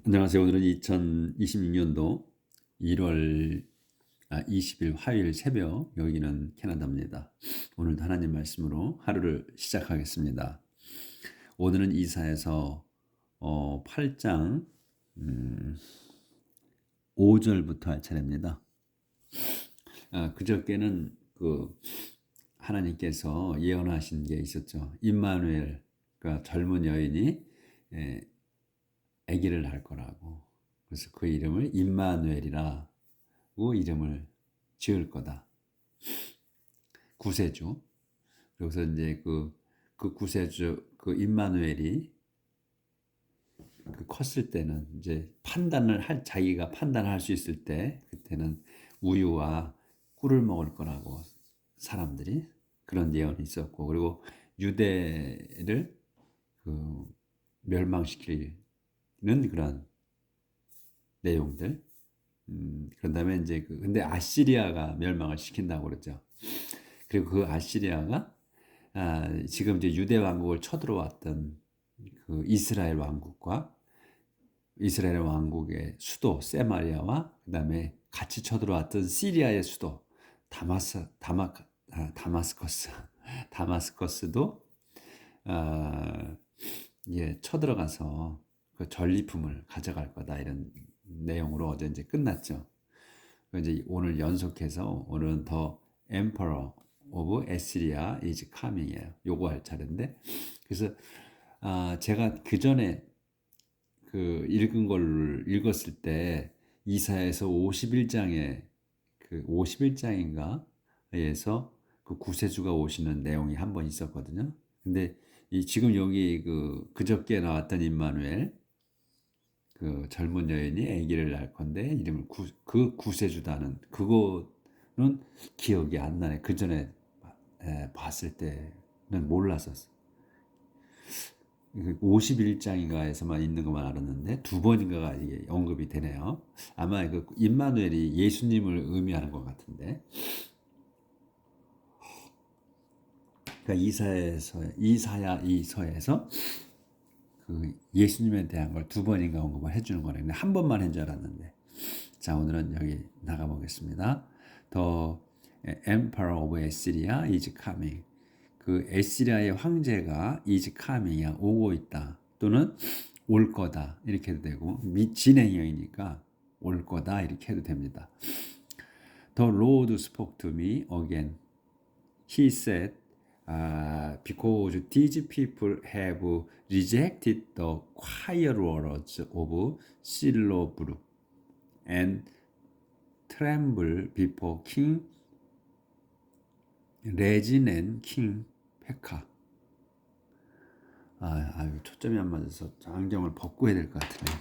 안녕하세요. 오늘은 2026년도 1월 20일 화요일 새벽, 여기는 캐나다입니다. 오늘도 하나님 말씀으로 하루를 시작하겠습니다. 오늘은 이사야서 8장 5절부터 할 차례입니다. 그저께는 하나님께서 예언하신 게 있었죠. 임마누엘, 그러니까 젊은 여인이 아기를 할 거라고. 그래서 그 이름을 임마누엘이라고 이름을 지을 거다. 구세주. 그래서 이제 그 구세주, 그 임마누엘이 컸을 때는 이제 자기가 판단할 수 있을 때, 그때는 우유와 꿀을 먹을 거라고 사람들이 그런 예언이 있었고, 그리고 유대를 멸망시키는 그런 내용들. 그런 다음에 이제 근데 아시리아가 멸망을 시킨다고 그러죠. 그리고 그 아시리아가 지금 이제 유대 왕국을 쳐들어왔던 그 이스라엘 왕국의 수도 세마리아와 그다음에 같이 쳐들어왔던 시리아의 수도 다마스커스 다마스커스도 쳐들어가서 그 전리품을 가져갈 거다, 이런 내용으로 어제 이제 끝났죠. 이제 오늘 연속해서 오늘은 더 Emperor of Assyria is coming이에요. 요거 할 차례인데, 그래서 제가 그 전에 읽은 걸 읽었을 때 이사야서 51장에 51장인가에서 그 구세주가 오시는 내용이 한 번 있었거든요. 근데 지금 여기 그저께 나왔던 임마누엘, 그 젊은 여인이 아기를 낳을 건데 이름을 구세주다는 그거는 기억이 안 나네. 그 전에 봤을 때는 몰랐었어. 51장인가에서만 있는 것만 알았는데 두 번인가가 이게 언급이 되네요. 아마 그 임마누엘이 예수님을 의미하는 것 같은데. 그러니까 이사야서에서 그 예수님에 대한 걸 두 번인가 언급을 해주는 거네. 근데 한 번만 한 줄 알았는데. 자, 오늘은 여기 나가보겠습니다. The Emperor of Assyria is coming. 그 에시리아의 황제가 is coming이야, 오고 있다, 또는 올 거다, 이렇게 해도 되고, 진행형이니까 올 거다 이렇게 해도 됩니다. The Lord spoke to me again. He said, because these people have rejected the quiet words of Shilobru and tremble before King Rezin and King Pekah. 초점이 안 맞아서 안경을 벗고 해야 될 것 같으네.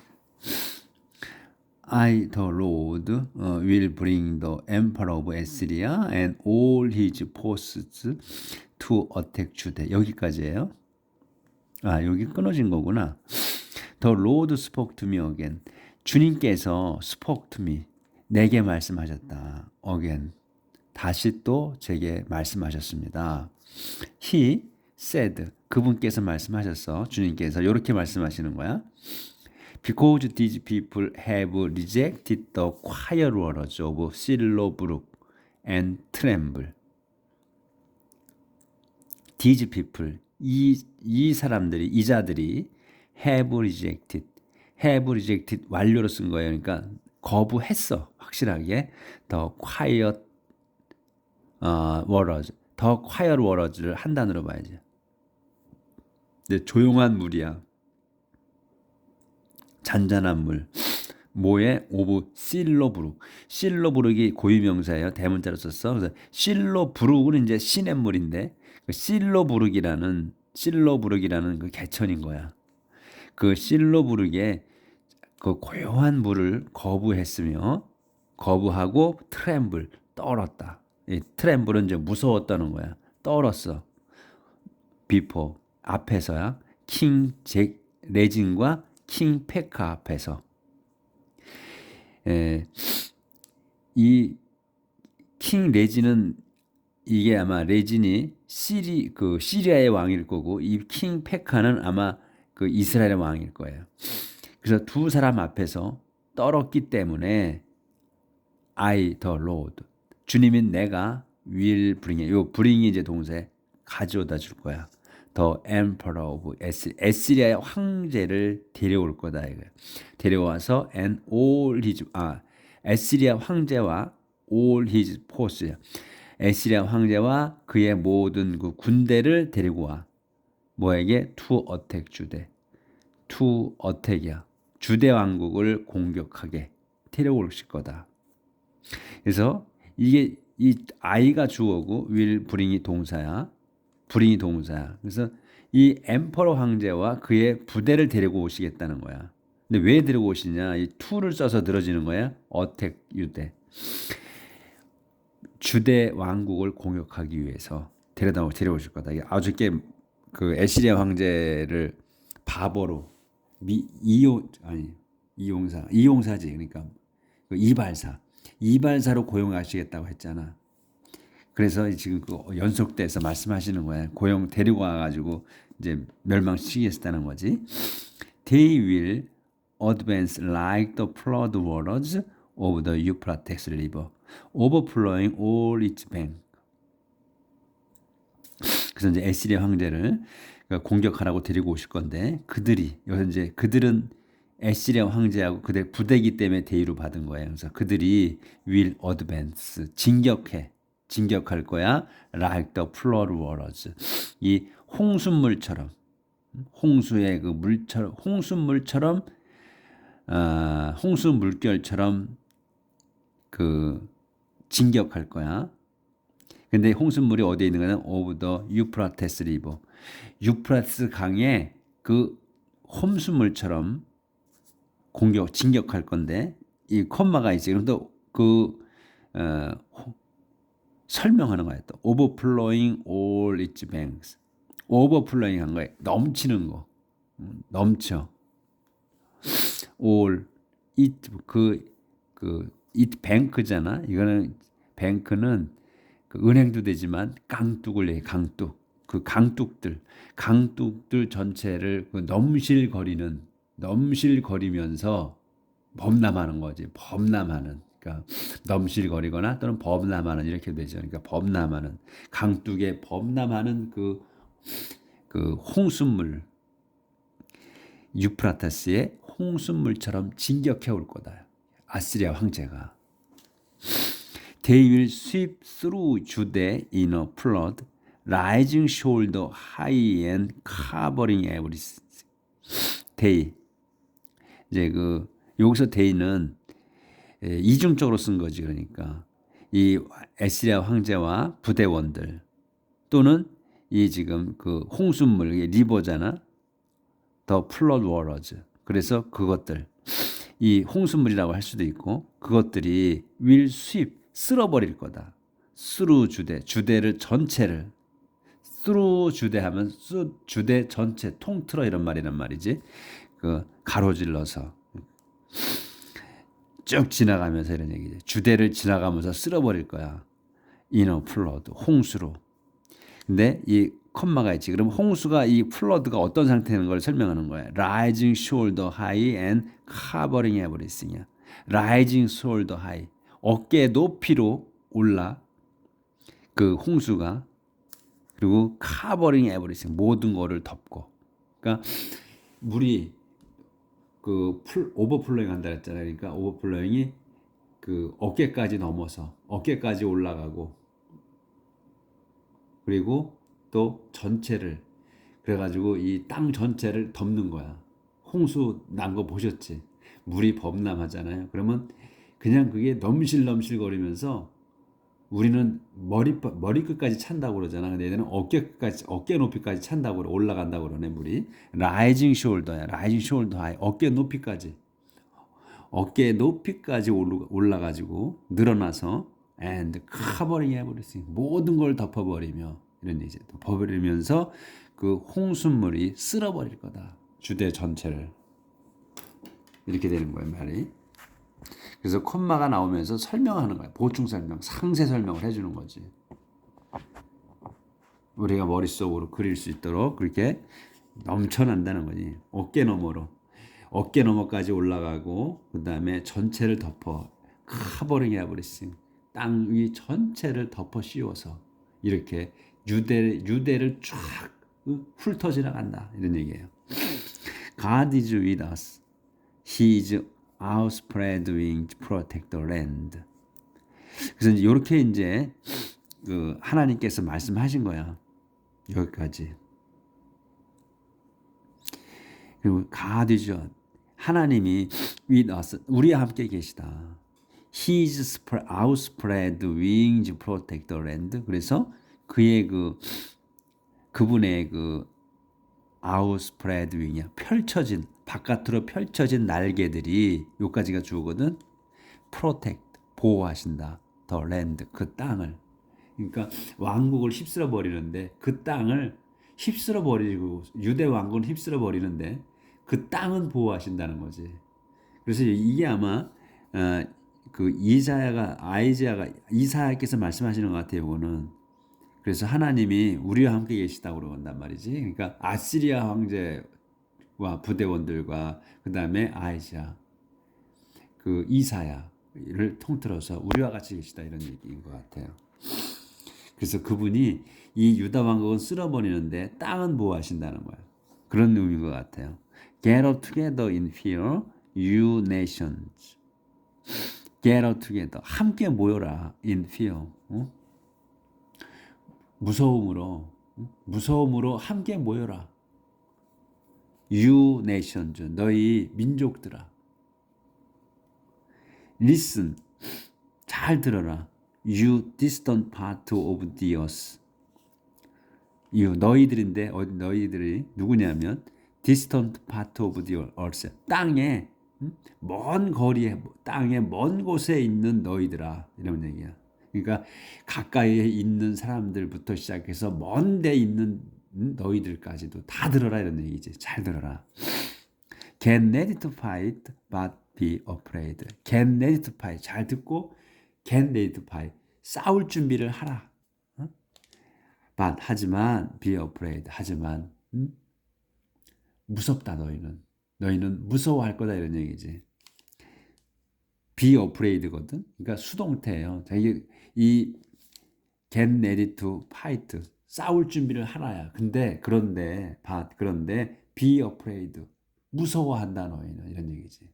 I, the Lord, will bring the emperor of Assyria and all his forces to attack Judah. 여기까지예요. 여기 끊어진 거구나. The Lord spoke to me again. 주님께서 spoke to me, 내게 말씀하셨다. again, 다시 또 제게 말씀하셨습니다. He said, 그분께서 말씀하셨어. 주님께서 이렇게 말씀하시는 거야. Because these people have rejected the quiet words of Shilobrook and tremble. These people, 이 사람들이, 이 자들이 have rejected 완료로 쓴 거예요. 그러니까 거부했어, 확실하게. The quiet words를 한 단어로 봐야죠. 조용한 물이야. 잔잔한 물. 뭐에? 오브 실로브룩이 고유명사예요. 대문자로 썼어. 그래서 실로브룩은 이제 시냇물인데, 실로브룩이라는 그 개천인 거야. 그 실로브룩에 그 고요한 물을 거부하고 트렘블, 떨었다. 이 트렘블은 이제 무서웠다는 거야. 떨었어. 비포, 앞에서야. 킹 레진과 킹 페카 앞에서. 이 킹 레진은, 이게 아마 레진이 시리아의 왕일 거고, 이 킹 페카는 아마 그 이스라엘의 왕일 거예요. 그래서 두 사람 앞에서 떨었기 때문에 I the Lord 주님이 내가 will bring이 요 bring이 이제 동사에 가져다 줄 거야. The emperor of 에스리아의 황제를 데려올 거다 이거야. 데려와서 and all his 에스리아 황제와 all his force 에스리아 황제와 그의 모든 그 군대를 데리고 와. 뭐에게? to attack 주대. to attack이야. 주대 왕국을 공격하게 데려올 거다. 그래서 이게 이 I가 주어고 will bring이 동사야. bring이 동사야. 그래서 이 엠퍼러 황제와 그의 부대를 데리고 오시겠다는 거야. 근데 왜 데리고 오시냐? 이 to를 써서 늘어지는 거야. attack 유대. 주대 왕국을 공격하기 위해서 데려오실 거다. 이게 아주 그 에시리아 황제를 바보로 이용사지. 그러니까 그 이발사로 고용하시겠다고 했잖아. 그래서 지금 그 연속돼서 말씀하시는 거야. 고용 데리고 와가지고 이제 멸망시키겠다는 거지. They will advance like the flood waters of the Euphrates River, overflowing all its bank. 그래서 이제 에시리아 황제를 공격하라고 데리고 오실 건데 그들은 에시리아 황제하고 그들 부대기 때문에 대의로 받은 거예요. 그래서 그들이 will advance 진격할 거야. like the flood waters 이 홍수물처럼 홍수의 그 물처럼 홍수 물결처럼 그 진격할 거야. 근데 홍수물이 어디에 있는 거는 of the Euphrates River. 유프라테스 강에 그 홍수물처럼 진격할 건데 이 콤마가 있지. 그럼 또 설명하는 거야. 또 overflowing all its banks. overflowing 한 거야. 넘치는 거. 넘쳐. all it it bank잖아. 이거는 뱅크는 그 은행도 되지만 강둑을 얘기해. 그 강둑들 전체를 그 넘실거리면서 범람하는 거지. 그러니까 넘실거리거나 또는 범람하는 이렇게 되죠. 그러니까 범람하는 강둑에 범람하는 그 홍수물 유프라테스의 홍수물처럼 진격해 올 거다. 아시리아 황제가. They will sweep through Judah in a flood, rising shoulder high and covering everything. They 이제 여기서 day는 이중적으로 쓴 거지. 그러니까 이 에스리아 황제와 부대원들 또는 이 지금 그 홍수물 리버잖아. The flood waters. 그래서 그것들 이 홍수물이라고 할 수도 있고 그것들이 will sweep 쓸어버릴 거다. through 주대를 전체를 through 주대하면 주대 전체 통틀어 이런 말이란 말이지. 그 가로질러서 쭉 지나가면서 이런 얘기지. 주대를 지나가면서 쓸어버릴 거야. in a flood 홍수로. 근데 이 컴마가 있지. 그럼 홍수가 이 플러드가 어떤 상태인 걸 설명하는 거야. Rising shoulder high and covering everything이야. Rising shoulder high. 어깨 높이로 올라. 그 홍수가. 그리고 covering everything. 모든 거를 덮고. 그러니까 물이 오버플로잉 한다 했잖아요. 그러니까 오버플로잉이 그 어깨까지 넘어서 어깨까지 올라가고 그리고 또 전체를 그래가지고 이 땅 전체를 덮는 거야. 홍수 난 거 보셨지? 물이 범람하잖아요. 그러면 그냥 그게 넘실넘실 거리면서 우리는 머리끝까지 찬다고 그러잖아. 근데 얘네는 어깨 높이까지 찬다고 그래. 올라간다고 그러네, 물이. 라이징 숄더야. 라이징 숄더 하이. 어깨 높이까지 올라가지고 늘어나서 and covering everything. 모든 걸 덮어버리며 이런 얘기죠. 덮어버리면서 그 홍수물이 쓸어버릴 거다. 주대 전체를. 이렇게 되는 거예요, 말이. 그래서 콤마가 나오면서 설명하는 거야. 보충 설명, 상세 설명을 해주는 거지. 우리가 머릿속으로 그릴 수 있도록 그렇게 넘쳐난다는 거지. 어깨 너머로. 어깨 너머까지 올라가고 그 다음에 전체를 덮어 커버링 에브리싱 땅 위 전체를 덮어 씌워서 이렇게 유대를 쫙 훑어 지나간다 이런 얘기예요. God is with us. He is outspread wings protect the land. 그래서 이제 이렇게 이제 그 하나님께서 말씀하신 거야. 여기까지. 그리고 God is 하나님이 with us 우리와 함께 계시다. He is outspread wings protect the land. 그래서 그의 그분의 outspread wing이야. 펼쳐진 바깥으로 펼쳐진 날개들이 요까지가 주어거든. protect 보호하신다. the land 그 땅을. 그러니까 왕국을 휩쓸어 버리는데 그 땅을 휩쓸어 버리고 유대 왕국을 휩쓸어 버리는데 그 땅은 보호하신다는 거지. 그래서 이게 아마 그 이사야께서 말씀하시는 것 같아요. 이거는. 그래서 하나님이 우리와 함께 계시다고 그런단 말이지. 그러니까 아시리아 황제와 부대원들과 그 다음에 아이자, 그 이사야를 통틀어서 우리와 같이 계시다 이런 얘기인 것 같아요. 그래서 그분이 이 유다 왕국은 쓸어버리는데 땅은 보호하신다는 거예요. 그런 의미인 것 같아요. Gather together in fear, you nations. Gather together. 함께 모여라. In fear. 무서움으로 함께 모여라. You nations. 너희 민족들아. Listen. 잘 들어라. You distant part of the earth. 너희들인데 너희들이 누구냐면 distant part of the earth. 땅에 먼 거리에 땅에 먼 곳에 있는 너희들아 이런 얘기야. 그러니까 가까이에 있는 사람들부터 시작해서 먼 데 있는 너희들까지도 다 들어라 이런 얘기지. 잘 들어라. Get ready to fight, but be afraid. Get ready to fight. 잘 듣고 get ready to fight. 싸울 준비를 하라. But 하지만 be afraid. 하지만 무섭다 너희는 무서워할 거다 이런 얘기지. be afraid거든. 그러니까 수동태예요. 이 get ready to fight 싸울 준비를 하라야. 그런데 be afraid 무서워한다 너희는 이런 얘기지.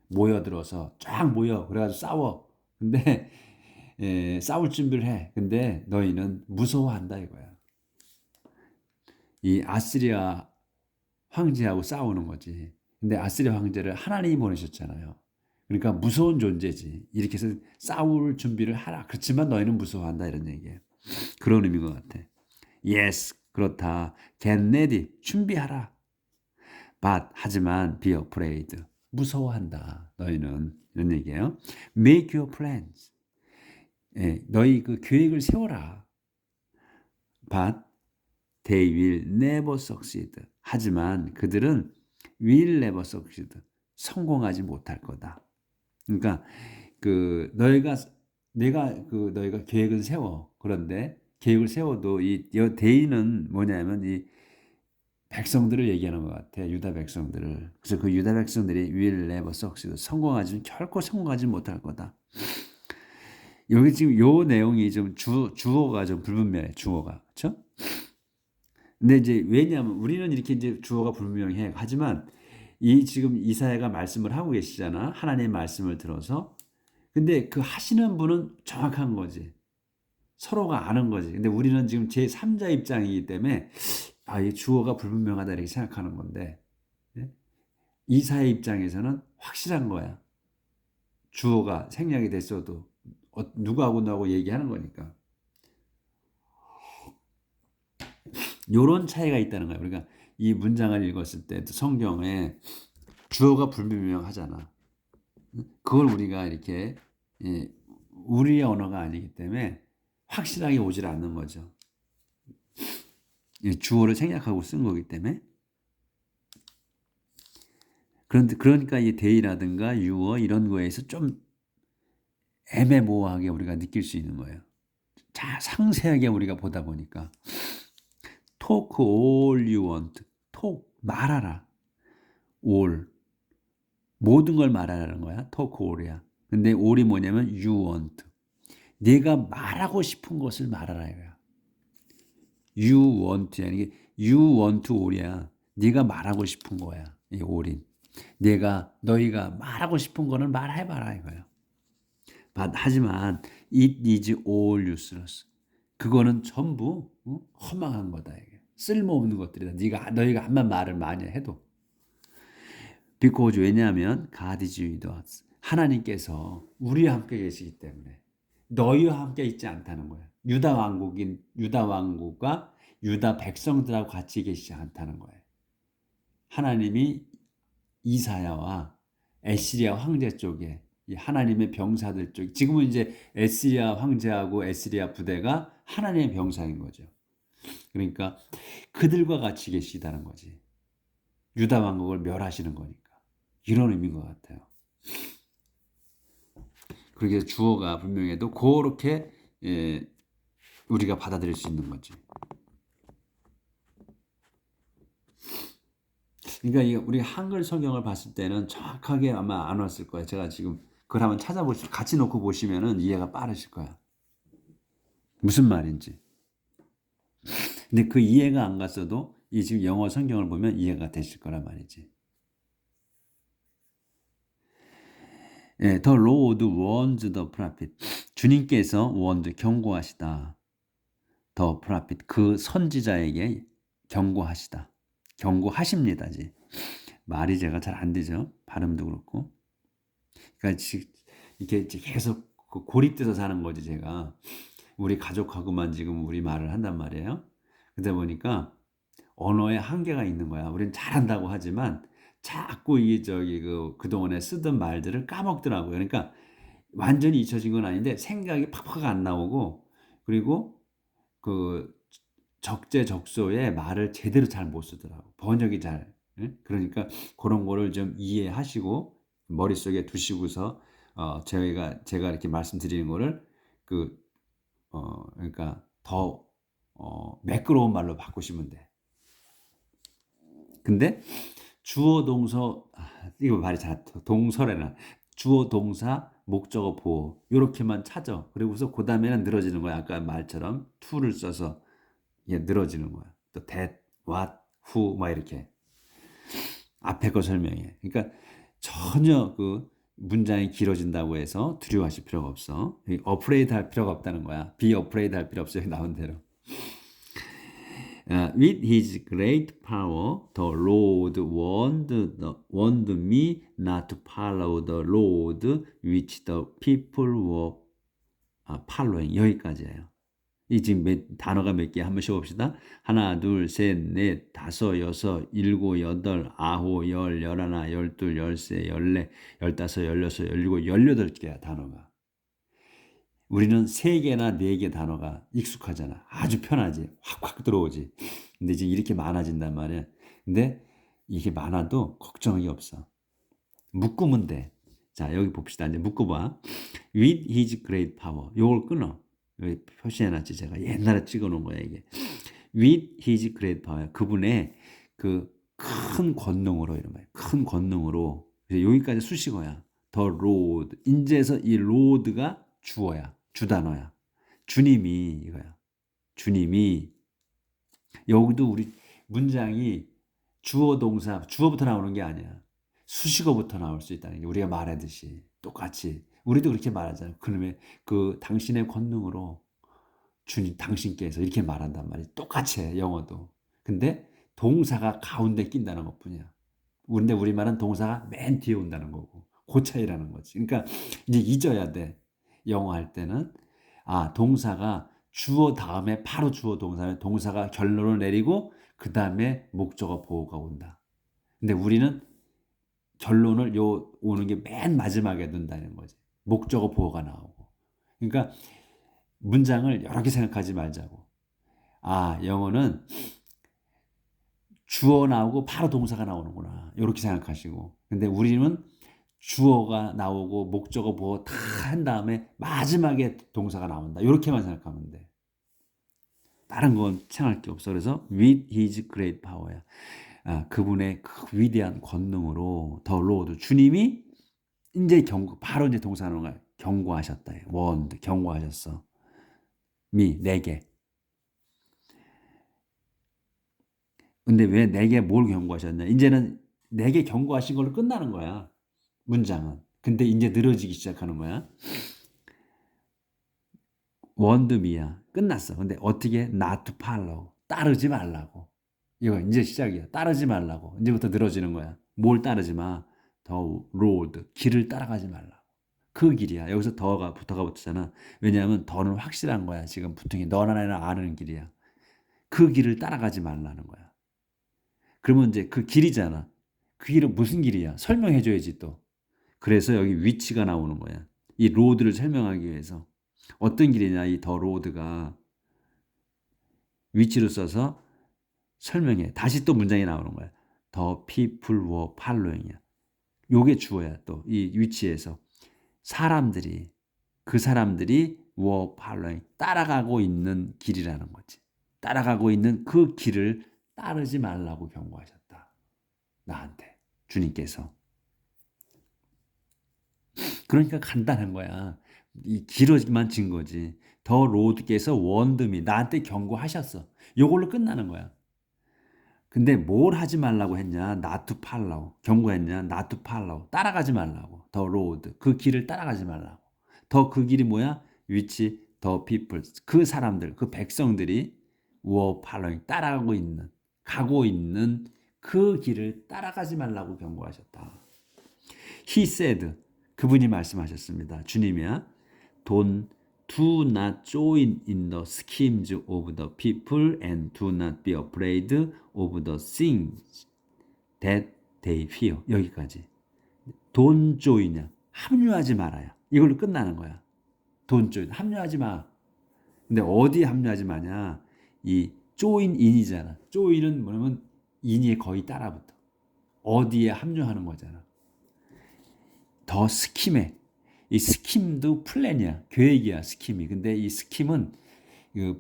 모여들어서 쫙 모여 그래가지고 싸워. 근데 싸울 준비를 해. 근데 너희는 무서워한다 이거야. 이 아시리아 황제하고 싸우는 거지. 근데 아시리아 황제를 하나님이 보내셨잖아요. 그러니까 무서운 존재지. 이렇게 해서 싸울 준비를 하라. 그렇지만 너희는 무서워한다 이런 얘기예요. 그런 의미인 것 같아. Yes, 그렇다. Get ready, 준비하라. But 하지만 be afraid, 무서워한다. 너희는 이런 얘기예요. Make your plans. 너희 그 계획을 세워라. But they will never succeed. 하지만 그들은 will never succeed. 성공하지 못할 거다. 그러니까 너희가 계획을 세워. 그런데 계획을 세워도 이 they는 뭐냐면 이 백성들을 얘기하는 것 같아. 유다 백성들을. 그래서 그 유다 백성들이 will never succeed. 결코 성공하지 못할 거다. 여기 지금 요 내용이 좀 주어가 좀 불분명해. 주어가. 그렇죠? 근데 이제 왜냐하면 우리는 이렇게 이제 주어가 불분명해. 하지만 지금 이사야가 말씀을 하고 계시잖아. 하나님의 말씀을 들어서. 근데 그 하시는 분은 정확한 거지. 서로가 아는 거지. 근데 우리는 지금 제3자 입장이기 때문에 이 주어가 불분명하다 이렇게 생각하는 건데 이사야 입장에서는 확실한 거야. 주어가 생략이 됐어도 누구하고 얘기하는 거니까. 요런 차이가 있다는 거야. 우리가 이 문장을 읽었을 때 성경에 주어가 불분명하잖아. 그걸 우리가 이렇게 우리의 언어가 아니기 때문에 확실하게 오질 않는 거죠. 주어를 생략하고 쓴 거기 때문에. 그러니까 이 they라든가 your 이런 거에서 좀 애매모호하게 우리가 느낄 수 있는 거예요. 상세하게 우리가 보다 보니까. Talk all you want. Talk 말하라. all 모든 걸 말하라는 거야. talk all이야. 근데 all이 뭐냐면 you want. 네가 말하고 싶은 것을 말하라 이거야. You want야. 이게 you want all이야. 네가 말하고 싶은 거야. 이 all이. 너희가 말하고 싶은 거는 말해봐라 이거야. 하지만 it is all useless. 그거는 전부 허망한 거다 이게. 쓸모없는 것들이다. 너희가 한번 말을 많이 해도. Because 왜냐하면 God is with us. 하나님께서 우리와 함께 계시기 때문에 너희와 함께 있지 않다는 거야. 유다 왕국과 유다 백성들하고 같이 계시지 않다는 거예요. 하나님이 이사야와 에스리야 황제 쪽에 이 하나님의 병사들 쪽, 지금은 이제 에스리야 황제하고 에스리야 부대가 하나님의 병사인 거죠. 그러니까 그들과 같이 계시다는 거지. 유다 왕국을 멸하시는 거니까. 이런 의미인 것 같아요. 그렇게 주어가 분명해도 그렇게 우리가 받아들일 수 있는 거지. 그러니까 우리 한글 성경을 봤을 때는 정확하게 아마 안 왔을 거예요. 제가 지금 그걸 한번 찾아보시면 같이 놓고 보시면은 이해가 빠르실 거야. 무슨 말인지. 근데 그 이해가 안 갔어도 이 지금 영어 성경을 보면 이해가 되실 거란 말이지. The Lord warns the prophet. 주님께서 warned 경고하시다. The prophet 그 선지자에게 경고하시다. 경고하십니다지. 말이 제가 잘 안 되죠. 발음도 그렇고. 그러니까 이렇게 계속 고립돼서 사는 거지 제가. 우리 가족하고만 지금 우리 말을 한단 말이에요. 그러다 보니까 언어에 한계가 있는 거야. 우리는 잘한다고 하지만 자꾸 그동안에 쓰던 말들을 까먹더라고요. 그러니까 완전히 잊혀진 건 아닌데 생각이 팍팍 안 나오고, 그리고 그 적재적소에 말을 제대로 잘 못 쓰더라고. 번역이 잘. 그러니까 그런 거를 좀 이해하시고 머릿속에 두시고서 제가 이렇게 말씀드리는 거를 그러니까 더 매끄러운 말로 바꾸시면 돼. 근데 주어 동서 이거 말이 잘 동설에나 주어 동사 목적어 보어 이렇게만 찾아. 그리고서 그 다음에는 늘어지는 거야. 아까 말처럼 to를 써서 늘어지는 거야. 또 that, what, who 막 이렇게 앞에 거 설명해. 그러니까 전혀 그 문장이 길어진다고 해서 두려워하실 필요가 없어. afraid 할 필요가 없다는 거야. be afraid 할 필요 없어요. 나온 대로. With his great power, the Lord warned me not to follow the road which the people were following. 여기까지예요. 이 지금 단어가 몇 개 한번 쉬어봅시다. 하나, 둘, 셋, 넷, 다섯, 여섯, 일곱, 여덟, 아홉, 열, 열하나, 열둘, 열세, 열네, 열다섯, 열여섯, 열일곱, 18개야 단어가. 우리는 3개나 4개 단어가 익숙하잖아. 아주 편하지. 확확 들어오지. 근데 이제 이렇게 많아진단 말이야. 근데 이게 많아도 걱정이 없어. 묶으면 돼. 자, 여기 봅시다. 이제 묶어봐. With his great power. 요걸 끊어. 여기 표시해놨지. 제가 옛날에 찍어놓은 거야, 이게. With his great power. 그분의 그 큰 권능으로, 이런 말이야. 큰 권능으로. 여기까지 수식어야. The Lord. 인제에서 이 Lord가 주어야. 주단어야. 주님이 이거야. 주님이. 여기도 우리 문장이 주어 동사, 주어부터 나오는 게 아니야. 수식어부터 나올 수 있다는 게 우리가 말하듯이 똑같이 우리도 그렇게 말하잖아요. 그러면 당신의 권능으로 주님 당신께서 이렇게 말한단 말이야. 똑같이 해, 영어도. 근데 동사가 가운데 낀다는 것뿐이야. 근데 우리말은 동사가 맨 뒤에 온다는 거고 그 차이라는 거지. 그러니까 이제 잊어야 돼. 영어 할 때는 동사가 주어 다음에 바로 주어 동사가 결론을 내리고 그 다음에 목적어 보호가 온다. 근데 우리는 결론을 오는 게 맨 마지막에 둔다는 거지. 목적어 보호가 나오고. 그러니까 문장을 여러 개 생각하지 말자고. 영어는 주어 나오고 바로 동사가 나오는구나. 이렇게 생각하시고. 근데 우리는 주어가 나오고 목적어 보호 다 한 다음에 마지막에 동사가 나온다. 이렇게만 생각하면 돼. 다른 건 생각할 게 없어. 그래서 with his great power야. 그분의 그 위대한 권능으로 더 로드 주님이 이제 바로 이제 동사하는 거야. 경고하셨다. 원드 경고하셨어. 내게. 근데 왜 내게 뭘 경고하셨냐? 이제는 내게 경고하신 걸로 끝나는 거야. 문장은. 근데 이제 늘어지기 시작하는 거야. 원드 미야. 끝났어. 근데 어떻게 not to follow. 따르지 말라고. 이거 이제 시작이야. 따르지 말라고. 이제부터 늘어지는 거야. 뭘 따르지 마. 더 로드. 길을 따라가지 말라고. 그 길이야. 여기서 더가 붙었잖아. 왜냐하면 더는 확실한 거야. 지금 보통이 너나 나나 아는 길이야. 그 길을 따라가지 말라는 거야. 그러면 이제 그 길이잖아. 그 길은 무슨 길이야? 설명해 줘야지 또. 그래서 여기 위치가 나오는 거야. 이 로드를 설명하기 위해서. 어떤 길이냐? 이 더 로드가 위치를 써서 설명해. 다시 또 문장이 나오는 거야. The people were following이야. 요게 주어야 또 이 위치에서 사람들이 그 사람들이 were following 따라가고 있는 길이라는 거지. 따라가고 있는 그 길을 따르지 말라고 경고하셨다. 나한테 주님께서. 그러니까 간단한 거야. 이 길어지만 진 거지. 더 로드께서 원드미 나한테 경고하셨어. 요걸로 끝나는 거야. 근데 뭘 하지 말라고 했냐? not to follow. 경고했냐? not to follow. 따라가지 말라고. the road. 그 길을 따라가지 말라고. 더 그 길이 뭐야? 위치 the people. 그 사람들, 그 백성들이 were following. 따라가고 있는, 가고 있는 그 길을 따라가지 말라고 경고하셨다. He said. 그분이 말씀하셨습니다. 주님이야. Do not join in the schemes of the people and do not be afraid of the things that they fear. 여기까지. Don't join이야. 합류하지 말아요. 이걸로 끝나는 거야. Don't join. 합류하지 마. 근데 어디에 합류하지 마냐? 이 join in이잖아. join은 뭐냐면 in이 거의 따라붙어. 어디에 합류하는 거잖아. 더 스킴에. 이 스킴도 플랜이야. 계획이야, 스킴이. 근데 이 스킴은 그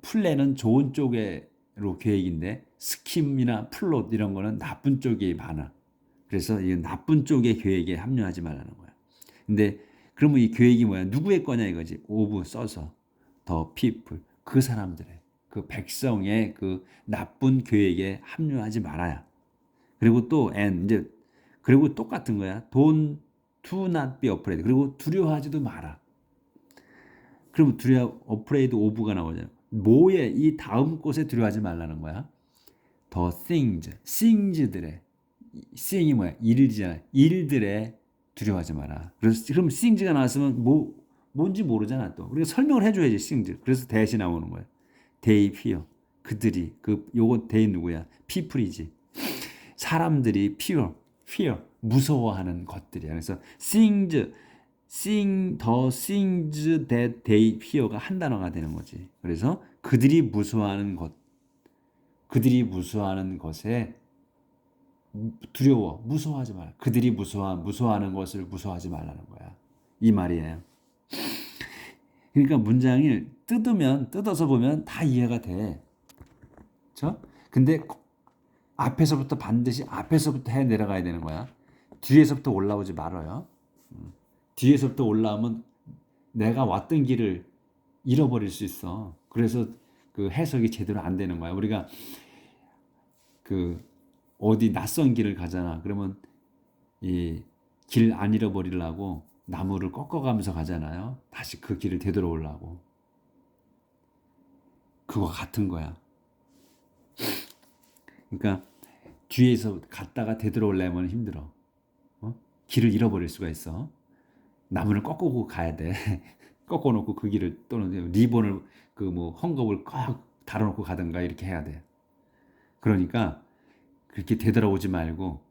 플랜은 좋은 쪽으로 계획인데 스킴이나 플롯 이런 거는 나쁜 쪽이 많아. 그래서 이 나쁜 쪽의 계획에 합류하지 말라는 거야. 근데 그러면 이 계획이 뭐야? 누구의 거냐 이거지. 오브 써서 더 people 그 사람들의 그 백성의 그 나쁜 계획에 합류하지 말아야. 그리고 또 and 이제 그리고 똑같은 거야. do not be afraid. 그리고 두려워하지도 마라. 그럼 afraid of가 나오잖아. 뭐에 이 다음 곳에 두려워하지 말라는 거야. The things들의 thing이 뭐야? 일이잖아. 일들에 두려워하지 마라. 그래서 그럼 things가 나왔으면 뭔지 모르잖아 또. 우리가 설명을 해줘야지 things. 그래서 대시 나오는 거야. They fear. 그들이 요거 they 누구야? people이지. 사람들이 fear 무서워하는 것들이야. 그래서 the things that they fear가 한 단어가 되는 거지. 그래서 그들이 무서워하는 것에 무서워하지 마라. 그들이 무서워하는 것을 무서워하지 말라는 거야. 이 말이에요. 그러니까 문장을 뜯어서 보면 다 이해가 돼. 그렇죠? 근데 반드시 앞에서부터 해 내려가야 되는 거야. 뒤에서부터 올라오지 말아요. 뒤에서부터 올라오면 내가 왔던 길을 잃어버릴 수 있어. 그래서 그 해석이 제대로 안 되는 거야. 우리가 그 어디 낯선 길을 가잖아. 그러면 이 길 안 잃어버리려고 나무를 꺾어가면서 가잖아요. 다시 그 길을 되돌아오려고. 그거 같은 거야. 그러니까 뒤에서 갔다가 되돌아오려면 힘들어. 길을 잃어버릴 수가 있어. 나무를 꺾고 가야 돼. 꺾어놓고 그 길을 또는 리본을 헝겊을 꽉 달아놓고 가든가 이렇게 해야 돼. 그러니까 그렇게 되돌아오지 말고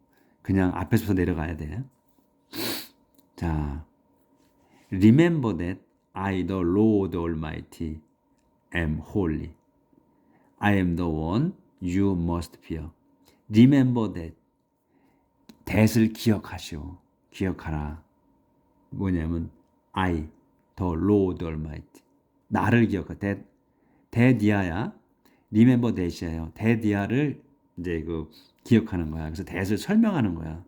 그냥 앞에서부터 내려가야 돼. 자, remember that I, the Lord Almighty, am holy. I am the one you must fear. Remember that. that을 기억하라. 뭐냐면 I, the Lord Almighty. 나를 기억하. that이야. remember that이에요. that이야를 이제 기억하는 거야. 그래서 that을 설명하는 거야.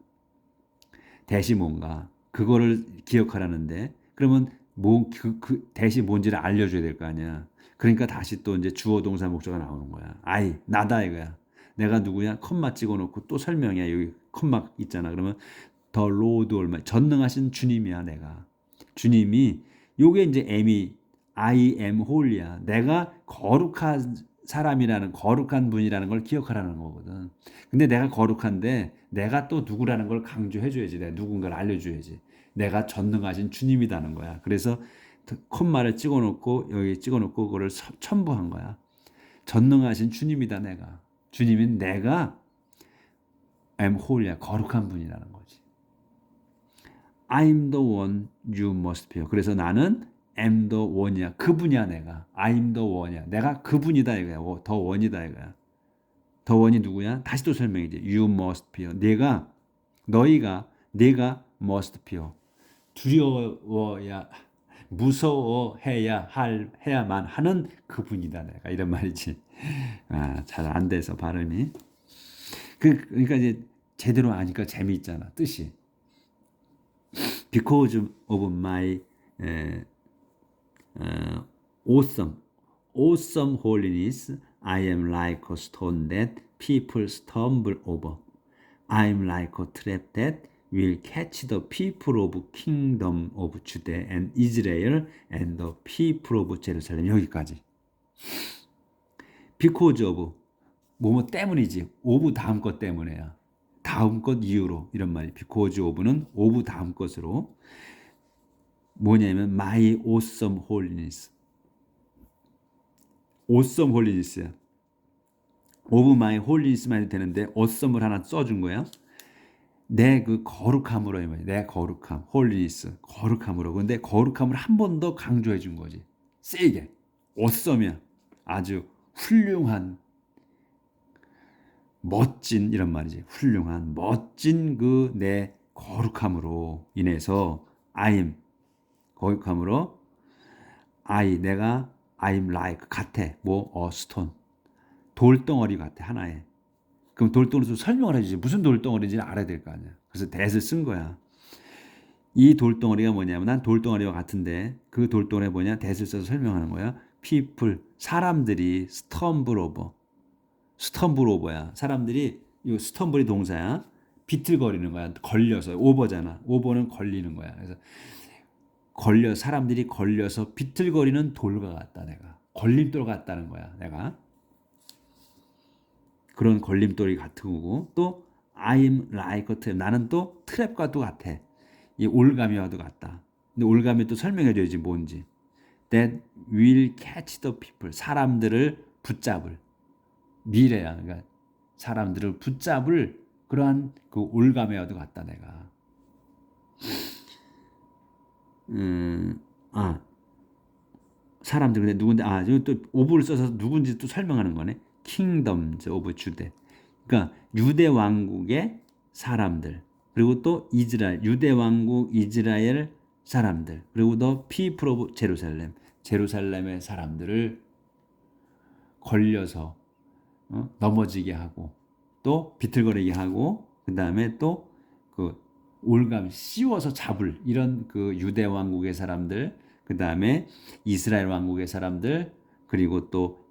that이 뭔가 그거를 기억하라는데 그러면 그 that이 뭔지를 알려줘야 될 거 아니야. 그러니까 다시 또 이제 주어 동사 목적어가 나오는 거야. I 나다 이거야. 내가 누구야? 컴마 찍어놓고 또 설명해. 여기 컴마 있잖아. 그러면 The Lord Almighty 전능하신 주님이야 내가. 주님이 요게 이제 M이 I am holy야. 내가 거룩한 사람이라는 거룩한 분이라는 걸 기억하라는 거거든. 근데 내가 거룩한데 내가 또 누구라는 걸 강조해줘야지. 내가 누군가를 알려줘야지. 내가 전능하신 주님이라는 거야. 그래서 콤마를 찍어놓고 여기 찍어놓고 그거를 첨부한 거야. 전능하신 주님이다 내가. 주님인 내가 am holy야. 거룩한 분이라는 거지. I'm the one you must fear. 그래서 나는 am the one이야. 그분이야 내가. I'm the one이야. 내가 그분이다 이거야. 더 원이다 이거야. 더 원이 누구야? 다시 또 설명이지. You must fear. 너희가 must fear. 두려워야 해야만 하는 그분이다 내가 이런 말이지. 잘 안 돼서 발음이. 그러니까 이제 제대로 아니까 재미있잖아 뜻이. Because of my awesome holiness, I am like a stone that people stumble over. I am like a trap that will catch the people of kingdom of Judah and Israel and the people of Jerusalem. 여기까지. Because of 뭐뭐 때문이지. of 다음 것 때문에야. 다음 것 이유로 이런 말이. Because of는 of 다음 것으로 뭐냐면 my awesome holiness. awesome holiness야. of my holiness만 해도 되는데 awesome을 하나 써준 거야. 내 그 거룩함으로 이 말이야. 내 거룩함, holiness, 거룩함으로. 근데 거룩함을 한 번 더 강조해 준 거지. 세게. awesome이야. 아주 훌륭한, 멋진 이런 말이지. 훌륭한, 멋진 그 내 거룩함으로 인해서 I'm 거룩함으로 내가 I'm like 같아. 뭐 stone. 돌덩어리 같아 하나에. 그럼 돌덩어리도 설명을 해주지. 무슨 돌덩어리인지 알아야 될 거 아니야. 그래서 that을 쓴 거야. 이 돌덩어리가 뭐냐면 난 돌덩어리와 같은데 그 돌덩어리가 뭐냐. that을 써서 설명하는 거야. people 사람들이 stumble over야. 사람들이 이 stumble이 동사야. 비틀거리는 거야. 걸려서 over잖아. over는 걸리는 거야. 그래서 사람들이 걸려서 비틀거리는 돌과 같다 내가. 걸림돌 같다는 거야 내가. 그런 걸림돌이 같은 거고 또 I'm like a trap. 나는 또 트랩과도 같아. 이 올가미와도 같다. 근데 올가미 또 설명해줘야지 뭔지. That will catch the people. 사람들을 붙잡을. 미래야. 그러니까 사람들을 붙잡을 그러한 그 올가미와도 같다 내가. 사람들 근데 누군데 또 오브를 써서 누군지 또 설명하는 거네. Kingdoms of Judah. 그러니까 유대 왕국의 사람들. 그리고 또 이스라엘, 유대 왕국 이스라엘 사람들. 그리고 또 people of Jerusalem. 제루살렘의 사람들을 걸려서 넘어지게 하고 또 비틀거리게 하고 그다음에 또 그 올감 씌워서 잡을 이런 그 유대 왕국의 사람들, 그다음에 이스라엘 왕국의 사람들, 그리고 또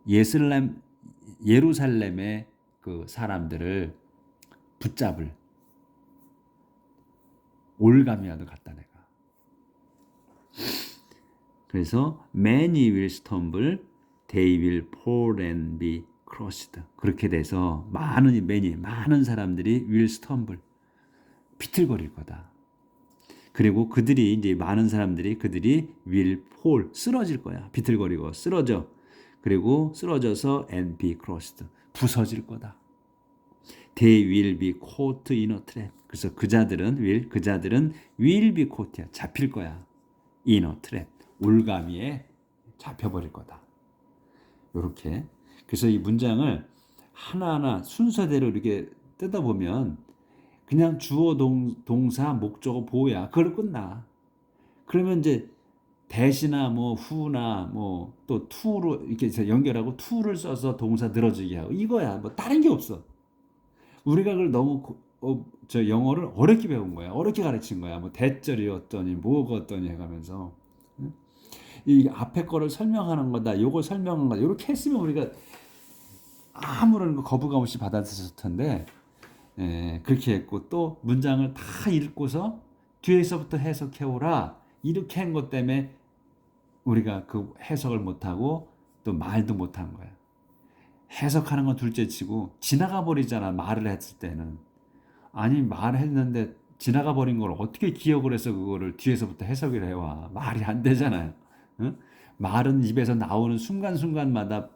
예루살렘의 그 사람들을 붙잡을 올가미와도 같다 내가. 그래서 many will stumble, they will fall and be crushed. 그렇게 돼서 많은 사람들이 will stumble 비틀거릴 거다. 그리고 많은 사람들이 will fall 쓰러질 거야. 비틀거리고 쓰러져. 그리고 쓰러져서 and be crushed 부서질 거다. They will be caught in a trap. 그래서 그자들은 will be caught야. 잡힐 거야. in a trap. 올가미에 잡혀버릴 거다. 이렇게. 그래서 이 문장을 하나하나 순서대로 이렇게 뜯어보면 그냥 주어 동사 목적어 보호야. 그걸로 끝나. 그러면 이제 that이나 뭐 who나 뭐 또 to로 이렇게 연결하고 to를 써서 동사 늘어지게 하고 이거야. 뭐 다른 게 없어. 우리가 그걸 너무 저 영어를 어렵게 배운 거야. 어렵게 가르친 거야. 뭐 대절이 어떠니 뭐가 어떠니 해가면서 이 앞에 거를 설명하는 거다. 요걸 설명하는 거다. 이렇게 했으면 우리가 아무런 거부감 없이 받아들였을 텐데 그렇게 했고 또 문장을 다 읽고서 뒤에서부터 해석해오라. 이렇게 한 것 때문에 우리가 그 해석을 못하고 또 말도 못한 거야. 해석하는 건 둘째치고 지나가 버리잖아. 말을 했을 때는. 아니 말했는데 지나가 버린 걸 어떻게 기억을 해서 그거를 뒤에서부터 해석을 해와. 말이 안 되잖아요. 응? 말은 입에서 나오는 순간순간마다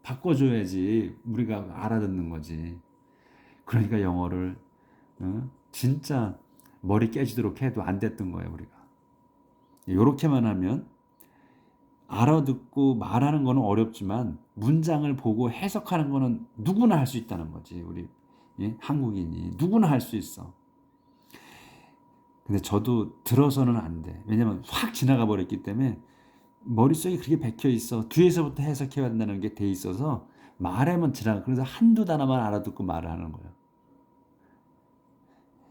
바꿔줘야지 우리가 알아듣는 거지. 그러니까 영어를 진짜 머리 깨지도록 해도 안 됐던 거예요 우리가. 이렇게만 하면 알아듣고 말하는 거는 어렵지만 문장을 보고 해석하는 거는 누구나 할 수 있다는 거지. 우리 한국인이 누구나 할 수 있어. 근데 저도 들어서는 안 돼. 왜냐면 확 지나가 버렸기 때문에 머릿속에 그렇게 박혀 있어. 뒤에서부터 해석해야 한다는 게 돼 있어서 말하면 지나가. 그래서 한두 단어만 알아듣고 말을 하는 거예요.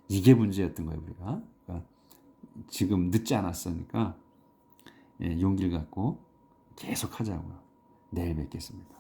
이게 문제였던 거예요 우리가. 그러니까 지금 늦지 않았으니까 용기를 갖고 계속 하자고요. 내일 뵙겠습니다.